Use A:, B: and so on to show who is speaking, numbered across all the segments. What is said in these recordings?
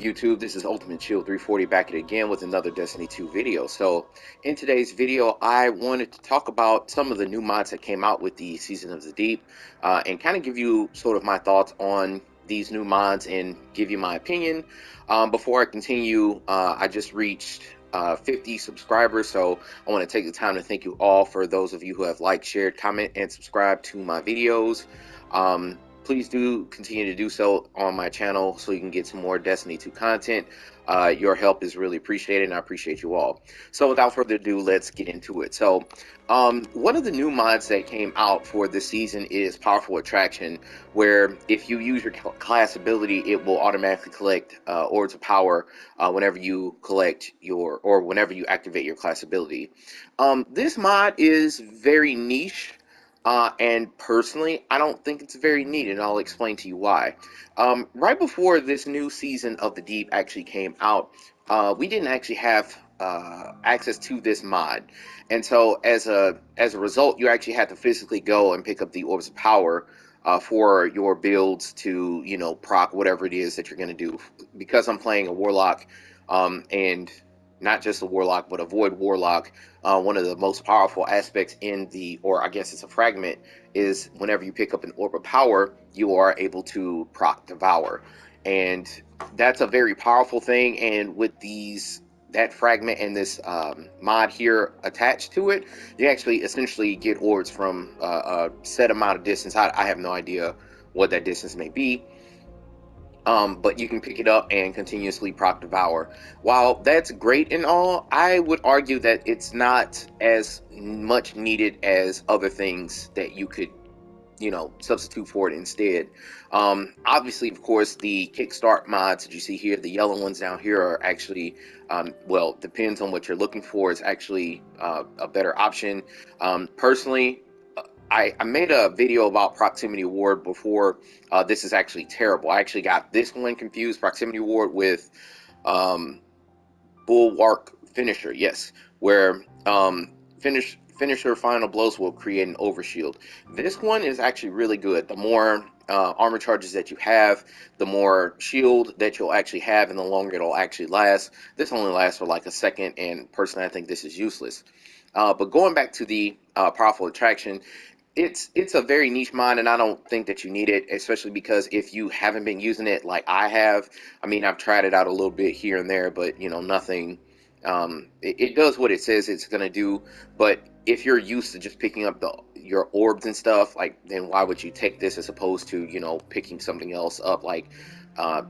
A: YouTube? This is Ultimate Chill 340 back at it again with another Destiny 2 video. So in today's video, I wanted to talk about some of the new mods that came out with the Season of the Deep, and kind of give you sort of my thoughts on these new mods and give you my opinion. Before I continue, I just reached 50 subscribers, so I want to take the time to thank you all for those of you who have liked, shared, comment, and subscribed to my videos. Please do continue to do so on my channel so you can get some more Destiny 2 content. Your help is really appreciated, and I appreciate you all. So without further ado, let's get into it. So one of the new mods that came out for this season is Powerful Attraction, where if you use your class ability, it will automatically collect orbs of power whenever you collect your, or whenever you activate your class ability. This mod is very niche. And personally, I don't think it's very neat, and I'll explain to you why. Right before this new season of the Deep actually came out, we didn't actually have access to this mod, and so as a result, you actually had to physically go and pick up the orbs of power for your builds to, you know, proc whatever it is that you're going to do. Because I'm playing a warlock, and not just a warlock, but a void warlock. One of the most powerful aspects in the, or I guess it's a fragment, is whenever you pick up an orb of power, you are able to proc devour, and that's a very powerful thing. And with that fragment and this mod here attached to it, you actually essentially get orbs from a set amount of distance. I have no idea what that distance may be. But you can pick it up and continuously proc devour. While that's great and all, I would argue that it's not as much needed as other things that you could, you know, substitute for it instead. Obviously, of course, the kickstart mods that you see here, the yellow ones down here, are actually, well, depends on what you're looking for. It's actually a better option. Personally, I made a video about Proximity Ward before. This is actually terrible. I actually got this one confused, Proximity Ward, with Bulwark Finisher, yes, where Finisher Final Blows will create an overshield. This one is actually really good. The more armor charges that you have, the more shield that you'll actually have, and the longer it'll actually last. This only lasts for like a second, and personally I think this is useless. But going back to the Powerful Attraction, it's a very niche mod, and I don't think that you need it, especially because if you haven't been using it like I have, I mean, I've tried it out a little bit here and there, but you know, nothing. It does what it says it's gonna do, but if you're used to just picking up your orbs and stuff, like, then why would you take this as opposed to, you know, picking something else up like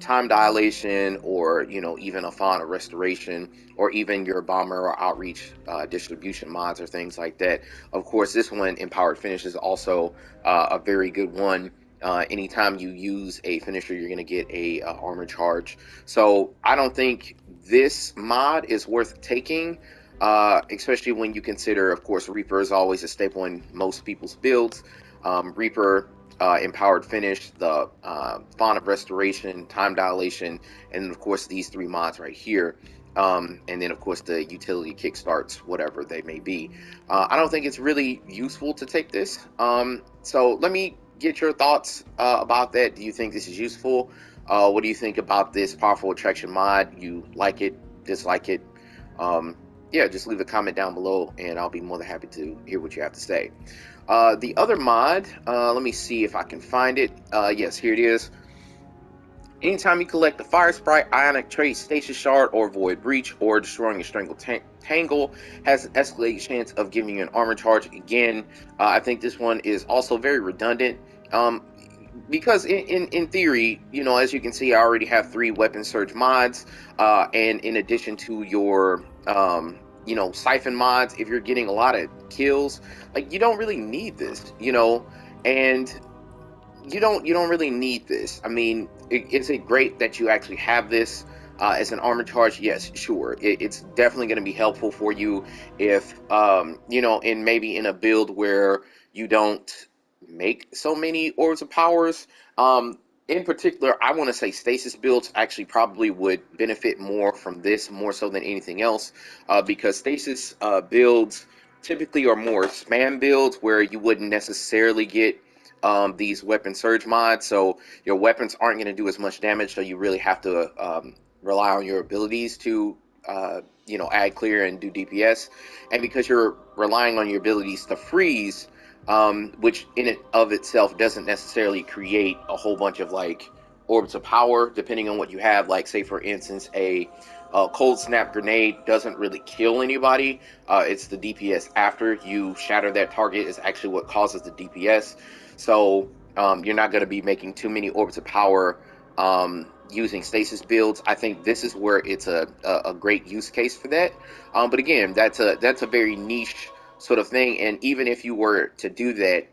A: time dilation, or, you know, even a fauna restoration, or even your bomber or outreach distribution mods or things like that. Of course, this one, Empowered Finish, is also a very good one. Anytime you use a finisher, you're going to get a armor charge. So I don't think this mod is worth taking, especially when you consider, of course, Reaper is always a staple in most people's builds. Reaper, Empowered Finish, the Fauna Restoration, Time Dilation, and of course these three mods right here. And then of course the utility kickstarts, whatever they may be. I don't think it's really useful to take this. So let me get your thoughts about that. Do you think this is useful? What do you think about this Powerful Attraction mod? You like it, dislike it? Yeah, just leave a comment down below, and I'll be more than happy to hear what you have to say. The other mod, let me see if I can find it. Yes, here it is. Anytime you collect the Fire Sprite, Ionic Trait, Stasis Shard, or Void Breach, or destroying a Strangle Tangle, has an escalated chance of giving you an armor charge. Again, I think this one is also very redundant. Because in theory, you know, as you can see, I already have 3 weapon surge mods, and in addition to your you know, siphon mods, if you're getting a lot of kills, like, you don't really need this, you know. And you don't really need this. I mean, is it great that you actually have this as an armor charge? Yes, sure. It's definitely going to be helpful for you if you know, in maybe in a build where you don't make so many orbs of powers. In particular, I want to say stasis builds actually probably would benefit more from this, more so than anything else, because stasis builds typically are more spam builds where you wouldn't necessarily get these weapon surge mods, so your weapons aren't going to do as much damage, so you really have to rely on your abilities to add clear and do DPS, and because you're relying on your abilities to freeze, which in it of itself doesn't necessarily create a whole bunch of like orbs of power, depending on what you have. Like, say for instance, a cold snap grenade doesn't really kill anybody. It's the DPS after you shatter that target is actually what causes the DPS. So you're not going to be making too many orbs of power using stasis builds. I think this is where it's a great use case for that. But again, that's a very niche sort of thing, and even if you were to do that,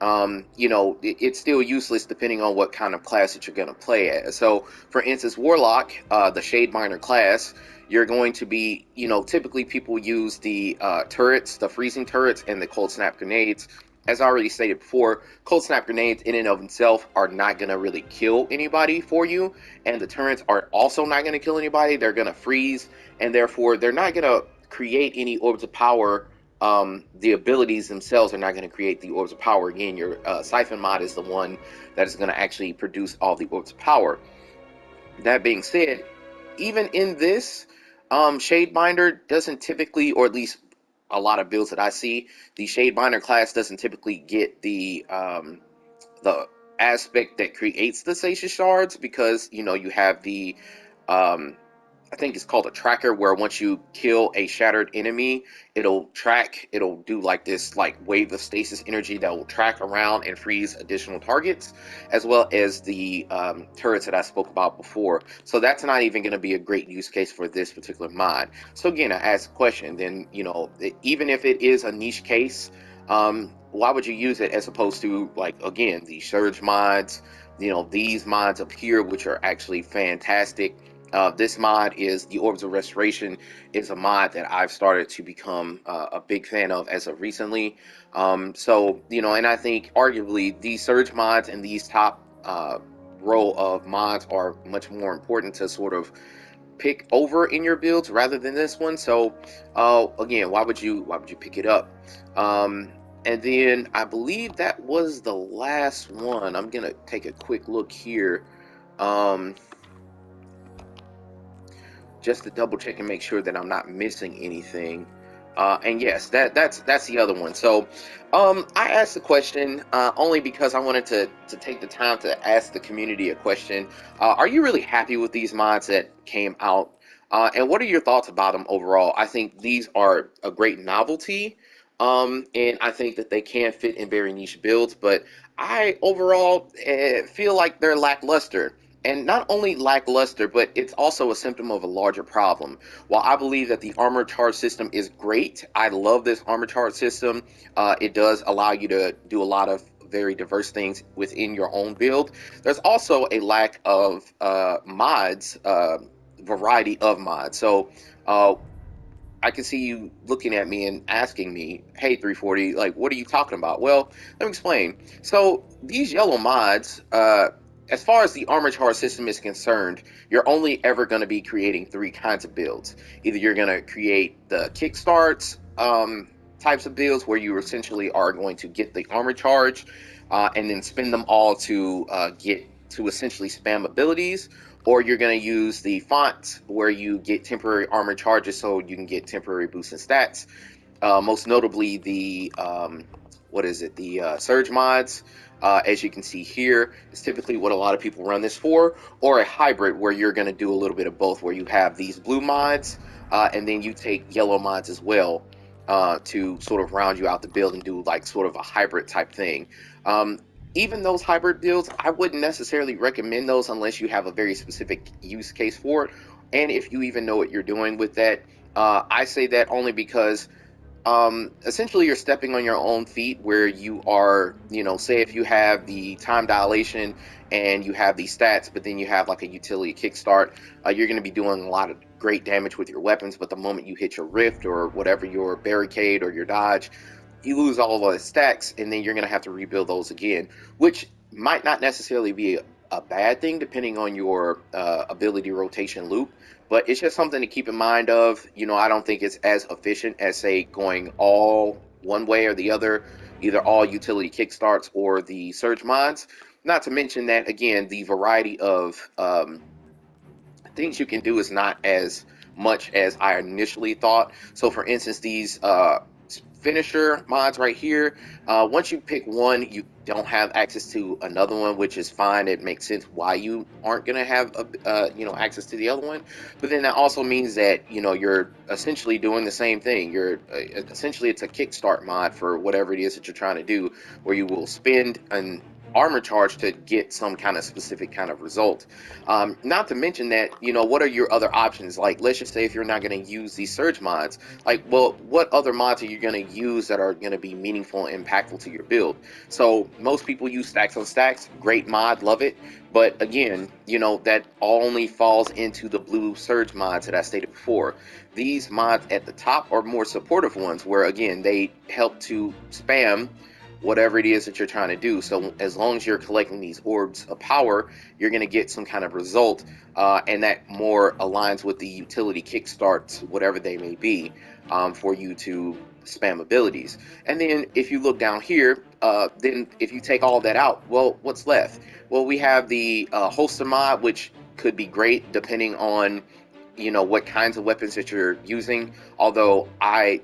A: it's still useless depending on what kind of class that you're going to play as. So, for instance, Warlock, the Shade Miner class, you're going to be, typically people use the turrets, the freezing turrets, and the cold snap grenades. As I already stated before, cold snap grenades in and of themselves are not going to really kill anybody for you, and the turrets are also not going to kill anybody. They're going to freeze, and therefore they're not going to create any orbs of power. The abilities themselves are not going to create the orbs of power. Again, your Siphon mod is the one that is going to actually produce all the orbs of power. That being said, even in this, Shadebinder doesn't typically, or at least a lot of builds that I see, the Shadebinder class doesn't typically get the aspect that creates the Satious Shards, because you have the um, I think it's called a tracker, where once you kill a shattered enemy, it'll do like this like wave of stasis energy that will track around and freeze additional targets, as well as the turrets that I spoke about before. So that's not even going to be a great use case for this particular mod. So again, I ask a question, then even if it is a niche case, why would you use it as opposed to, like, again, the surge mods, these mods up here, which are actually fantastic. This mod is the Orbs of Restoration, is a mod that I've started to become a big fan of as of recently. And I think arguably these surge mods and these top row of mods are much more important to sort of pick over in your builds rather than this one. So again, why would you pick it up? And then I believe that was the last one. I'm gonna take a quick look here. Um, just to double check and make sure that I'm not missing anything. And yes, that's the other one. So, I asked the question only because I wanted to take the time to ask the community a question. Are you really happy with these mods that came out? And what are your thoughts about them overall? I think these are a great novelty, and I think that they can fit in very niche builds. But I overall feel like they're lackluster, and not only lackluster, but it's also a symptom of a larger problem. While I believe that the armor charge system is great, I love this armor charge system. It does allow you to do a lot of very diverse things within your own build. There's also a lack of mods, variety of mods. So I can see you looking at me and asking me, "Hey, 340, like, what are you talking about?" Well, let me explain. So these yellow mods, as far as the armor charge system is concerned, you're only ever going to be creating three kinds of builds. Either you're going to create the kickstarts types of builds, where you essentially are going to get the armor charge and then spend them all to get to essentially spam abilities, or you're going to use the font, where you get temporary armor charges so you can get temporary boosts in stats. Most notably, the surge mods. As you can see here, is typically what a lot of people run this for, or a hybrid where you're going to do a little bit of both, where you have these blue mods and then you take yellow mods as well to sort of round you out the build and do like sort of a hybrid type thing. Um, Even those hybrid builds, I wouldn't necessarily recommend those unless you have a very specific use case for it, and if you even know what you're doing with that. I say that only because essentially you're stepping on your own feet, where you are, say if you have the time dilation and you have these stats, but then you have like a utility kickstart, you're going to be doing a lot of great damage with your weapons, but the moment you hit your rift or whatever, your barricade or your dodge, you lose all of those stacks, and then you're going to have to rebuild those again, which might not necessarily be a bad thing depending on your ability rotation loop, but it's just something to keep in mind of. I don't think it's as efficient as, say, going all one way or the other, either all utility kickstarts or the surge mods. Not to mention that, again, the variety of things you can do is not as much as I initially thought. So for instance, these finisher mods right here, once you pick one, you don't have access to another one, which is fine. It makes sense why you aren't going to have access to the other one. But then that also means that you're essentially doing the same thing. You're essentially, it's a kickstart mod for whatever it is that you're trying to do, where you will spend an armor charge to get some kind of specific kind of result. Not to mention that, what are your other options? Like, let's just say if you're not going to use these surge mods, like, well, what other mods are you going to use that are going to be meaningful and impactful to your build? So most people use stacks on stacks. Great mod, love it. But again, that only falls into the blue surge mods that I stated before. These mods at the top are more supportive ones, where again, they help to spam whatever it is that you're trying to do. So as long as you're collecting these orbs of power, you're going to get some kind of result, and that more aligns with the utility kickstarts, whatever they may be, for you to spam abilities. And then if you look down here, then if you take all that out, well, what's left? Well, we have the holster mod, which could be great depending on what kinds of weapons that you're using. Although I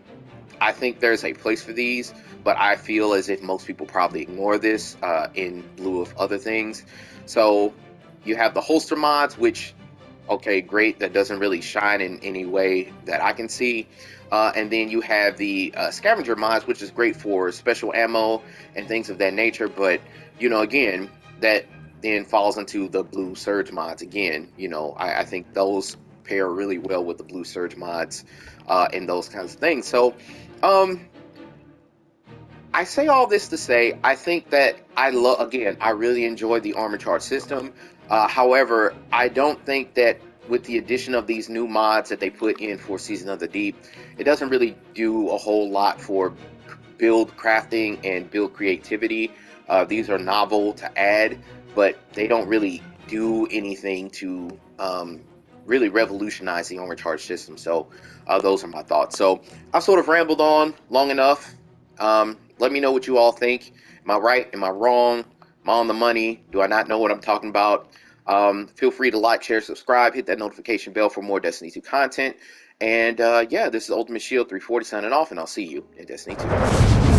A: think there's a place for these, but I feel as if most people probably ignore this in lieu of other things. So you have the holster mods, which, okay, great, that doesn't really shine in any way that I can see. And then you have the scavenger mods, which is great for special ammo and things of that nature. But, again, that then falls into the blue surge mods again. I think those pair really well with the blue surge mods and those kinds of things. So, I say all this to say, I think that I really enjoy the armor charge system. However, I don't think that with the addition of these new mods that they put in for Season of the Deep, it doesn't really do a whole lot for build crafting and build creativity. These are novel to add, but they don't really do anything to really revolutionize the armor charge system. So those are my thoughts. So I've sort of rambled on long enough. Let me know what you all think. Am I right? Am I wrong? Am I on the money? Do I not know what I'm talking about? Feel free to like, share, subscribe, hit that notification bell for more Destiny 2 content. And yeah, this is Ultimate Shield 340 signing off, and I'll see you in Destiny 2.